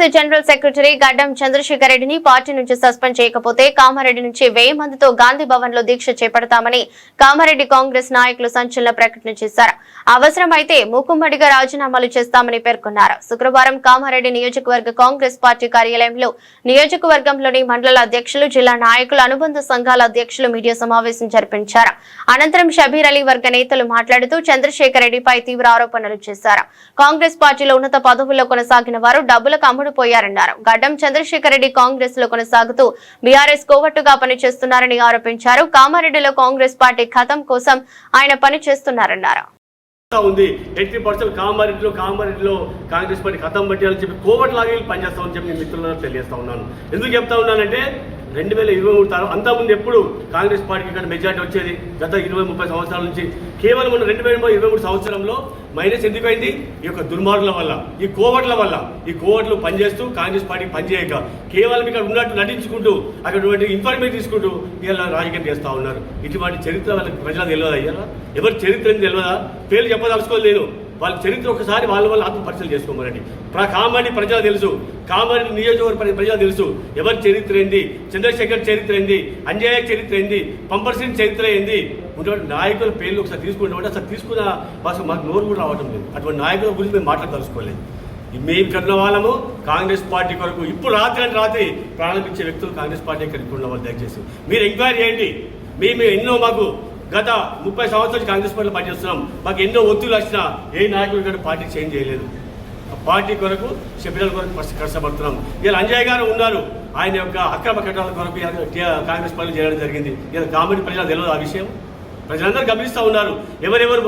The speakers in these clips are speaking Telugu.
పీసీసీ జనరల్ సెక్రటరీ గడ్డం చంద్రశేఖర్ రెడ్డిని పార్టీ నుంచి సస్పెండ్ చేయకపోతే కామారెడ్డి నుంచి 1000 మందితో గాంధీ భవన్ లో దీక్ష చేపడతామని కామారెడ్డి కాంగ్రెస్ నాయకులు సంచలన ప్రకటన చేశారు. అవసరమైతే మూకుమ్మడిగా రాజీనామాలు చేస్తామని పేర్కొన్నారు. శుక్రవారం కామారెడ్డి నియోజకవర్గ కాంగ్రెస్ పార్టీ కార్యాలయంలో నియోజకవర్గంలోని మండల అధ్యక్షులు, జిల్లా నాయకులు, అనుబంధ సంఘాల అధ్యక్షులు మీడియా సమావేశం జరిపించారు. అనంతరం షబీర్ అలీ వర్గ నేతలు మాట్లాడుతూ చంద్రశేఖర్ రెడ్డిపై తీవ్ర ఆరోపణలు చేశారు. కాంగ్రెస్ పార్టీలో ఉన్నత పదవుల్లో కొనసాగిన వారు డబ్బులకు అమ్ముడుపోయారన్నారు. గడ్డం చంద్రశేఖర్ రెడ్డి కాంగ్రెస్ లో కొనసాగుతూ బీఆర్ఎస్ కోవట్టుగా పనిచేస్తున్నారని ఆరోపించారు. కామారెడ్డిలో కాంగ్రెస్ పార్టీ ఖతం కోసం ఆయన పనిచేస్తున్నారన్నారు. ఉంది 80% కామారెడ్డిలో కాంగ్రెస్ పార్టీ ఖతం పట్టాలని చెప్పి కోవట్ లాగా పనిచేస్తామని చెప్పి నేను మిత్రులను తెలియజేస్తా ఉన్నాను. ఎందుకు చెప్తా ఉన్నానంటే 2023 అంతకుముందు ఎప్పుడు కాంగ్రెస్ పార్టీకి ఇక్కడ మెజార్టీ వచ్చేది. గత 20-30 సంవత్సరాల నుంచి కేవలం మన 2023 సంవత్సరంలో మైనస్ ఎందుకు అయింది? ఈ యొక్క దుర్మార్గుల వల్ల, ఈ కోవట్ల వల్ల. ఈ కోవట్లు పనిచేస్తూ కాంగ్రెస్ పార్టీకి పనిచేయక కేవలం ఇక్కడ ఉన్నట్టు నటించుకుంటూ అక్కడ ఇన్ఫర్మేషన్ తీసుకుంటూ ఇలా రాజకీయం చేస్తూ ఉన్నారు. ఇటువంటి చరిత్ర వాళ్ళకి ప్రజలకు తెలియదా? అయ్యారా ఎవరి చరిత్ర తెలియదా? పేర్లు చెప్పదలుచుకోలేదు. వాళ్ళ చరిత్ర ఒకసారి వాళ్ళ ఆత్మపరిశీలన చేసుకోమనండి. కామారెడ్డి ప్రజలు తెలుసు, కామారెడ్డి నియోజకవర్గ ప్రజలు తెలుసు ఎవరి చరిత్ర ఏంది, చంద్రశేఖర్ చరిత్ర ఏంది, అంజయ్య చరిత్ర ఏంది, పంపర్సింగ్ చరిత్ర ఏంది. ఉన్నటువంటి నాయకుల పేర్లు ఒకసారి తీసుకుంటామంటే అసలు తీసుకున్న భాష మాకు నోరు కూడా రావటం లేదు. అటువంటి నాయకుల గురించి మేము మాట్లాడదలుచుకోలేదు. మేము కన్న వాళ్ళము కాంగ్రెస్ పార్టీ కొరకు ఇప్పుడు రాత్రి ప్రారంభించే వ్యక్తులు కాంగ్రెస్ పార్టీ ఇక్కడికి ఉన్న వాళ్ళు. దయచేసి మీరు ఎంక్వైరీ చేయండి. మేము ఎన్నో మాకు గత 30 సంవత్సరాలు కాంగ్రెస్ పార్టీలో పనిచేస్తున్నాం. మాకు ఎన్నో ఒత్తులు వచ్చినా ఏ నాయకుడు ఇక్కడ పార్టీ చేంజ్ చేయలేదు. పార్టీ కొరకు శబిరాల కొరకు కష్టపడుతున్నాం. ఇలా అంజయ్ గారు ఉన్నారు, ఆయన యొక్క అక్రమ కట్టాల కొరకు కాంగ్రెస్ పార్టీ చేయడం జరిగింది. ఇలా కామెడీ ప్రజలకు తెలియదు ఆ విషయం. ప్రజలందరూ గమనిస్తూ ఉన్నారు. ఎవరెవరు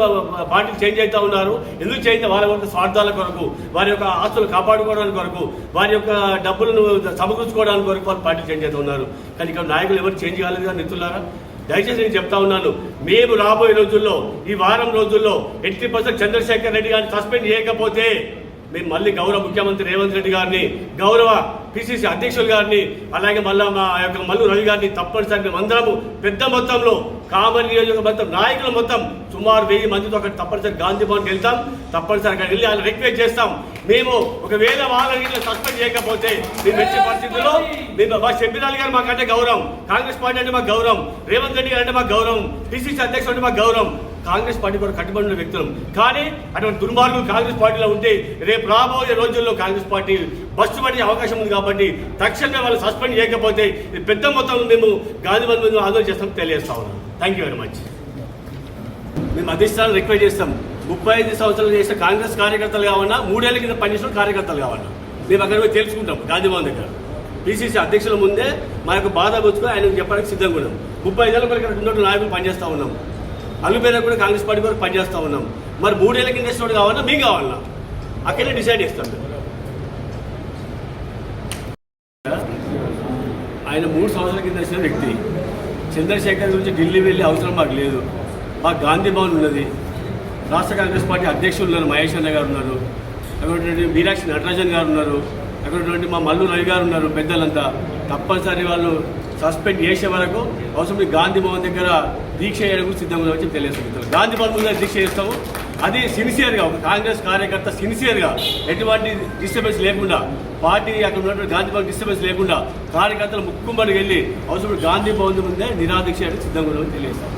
పార్టీలు చేంజ్ అవుతూ ఉన్నారు, ఎందుకు చేంజ్? వాళ్ళ యొక్క స్వార్థాల కొరకు, వారి యొక్క ఆస్తులు కాపాడుకోవడానికి కొరకు, వారి యొక్క డబ్బులను సమకూర్చుకోవడానికి కొరకు వాళ్ళు పార్టీలు చేంజ్ అవుతూ ఉన్నారు. కానీ ఇక్కడ నాయకులు ఎవరు చేంజ్ కాలేదు కదా మిత్రులారా. దయచేసి నేను చెప్తా ఉన్నాను, మేము రాబోయే రోజుల్లో, ఈ వారం రోజుల్లో 80% చంద్రశేఖర్ రెడ్డి గారిని సస్పెండ్ చేయకపోతే మేము మళ్ళీ గౌరవ ముఖ్యమంత్రి రేవంత్ రెడ్డి గారిని, గౌరవ పిసిసి అధ్యక్షులు గారిని, అలాగే మళ్ళీ మా యొక్క మల్లు రవి గారిని తప్పనిసరి మేము అందరము పెద్ద మొత్తంలో కామారెడ్డి నియోజకవర్గం నాయకులు మొత్తం సుమారు 1000 మందితో అక్కడ తప్పనిసరి గాంధీ భవన్కి వెళ్తాం. తప్పనిసరి అక్కడ వెళ్ళి ఆయన రిక్వెస్ట్ చేస్తాం. మేము ఒకవేళ వాళ్ళని సస్పెండ్ చేయకపోతే మేము ఎట్టి పరిస్థితుల్లో మేము మా షబీర్ అలీ గారు మాకంటే గౌరవం, కాంగ్రెస్ పార్టీ అంటే మాకు గౌరవం, రేవంత్ రెడ్డి గారు అంటే మాకు గౌరవం, పిసిసి అధ్యక్షుడు అంటే మాకు గౌరవం. కాంగ్రెస్ పార్టీ కూడా కట్టుబడిన వ్యక్తులం. కానీ అటువంటి దుర్మార్గులు కాంగ్రెస్ పార్టీలో ఉంటే రేపు రాబోయే రోజుల్లో కాంగ్రెస్ పార్టీ బస్సు పడే అవకాశం ఉంది. కాబట్టి తక్షణమే వాళ్ళు సస్పెండ్ చేయకపోతే పెద్ద మొత్తంలో మేము గాంధీ భవన్ మీద ఆందోళన చేస్తామని తెలియజేస్తా ఉన్నాం. Thank you very much. మేము అధిష్టానం రిక్వెస్ట్ చేస్తాం. 35 సంవత్సరాలు చేసిన కాంగ్రెస్ కార్యకర్తలు కావన్నా, 3 ఏళ్ల కింద పనిచేసిన కార్యకర్తలు కావన్నా మేము అక్కడ పోయి తెలుసుకుంటాం. గాంధీ భవన్ దగ్గర పిసిసి అధ్యక్షుల ముందే మా యొక్క బాధ వచ్చుకొని ఆయనకు చెప్పడానికి సిద్ధంగా ఉన్నాం. 35 ఏళ్ళ వరకు ఉన్నట్టు నాయకులు పనిచేస్తూ ఉన్నాం. అల్లుపేర కూడా కాంగ్రెస్ పార్టీ కూడా పనిచేస్తూ ఉన్నాం. మరి 3 ఏళ్ల కింద ఇష్టం కావాలన్నా మేము కావాలన్నా అక్కడే డిసైడ్ చేస్తాం. ఆయన 3 సంవత్సరాల కింద వచ్చిన వ్యక్తి. చంద్రశేఖర్ గురించి ఢిల్లీ వెళ్ళే అవసరం మాకు లేదు. మాకు గాంధీ భవన్ ఉన్నది. రాష్ట్ర కాంగ్రెస్ పార్టీ అధ్యక్షులు ఉన్నారు, మహేష్ అన్న గారు ఉన్నారు, అక్కడ మీనాక్షి నటరాజన్ గారు ఉన్నారు, అక్కడ మా మల్లు రవి గారు ఉన్నారు. పెద్దలంతా తప్పనిసరి వాళ్ళు సస్పెండ్ చేసే వరకు అవసరం గాంధీ భవన్ దగ్గర దీక్ష చేయడం కూడా సిద్ధంగా వచ్చి తెలియజేస్తాం. గాంధీ భవన్ ముందు దీక్ష చేస్తాము. అది సిన్సియర్గా, ఒక కాంగ్రెస్ కార్యకర్త సిన్సియర్గా ఎటువంటి డిస్టర్బెన్స్ లేకుండా, పార్టీ అక్కడ ఉన్నటువంటి గాంధీ భవన్ డిస్టర్బెన్స్ లేకుండా కార్యకర్తలు ముక్కుమ్మడికి వెళ్ళి అవసరం గాంధీ భవన్ ముందే నిరాదీక్ష చేయడం సిద్ధంగా తెలియజేస్తాం.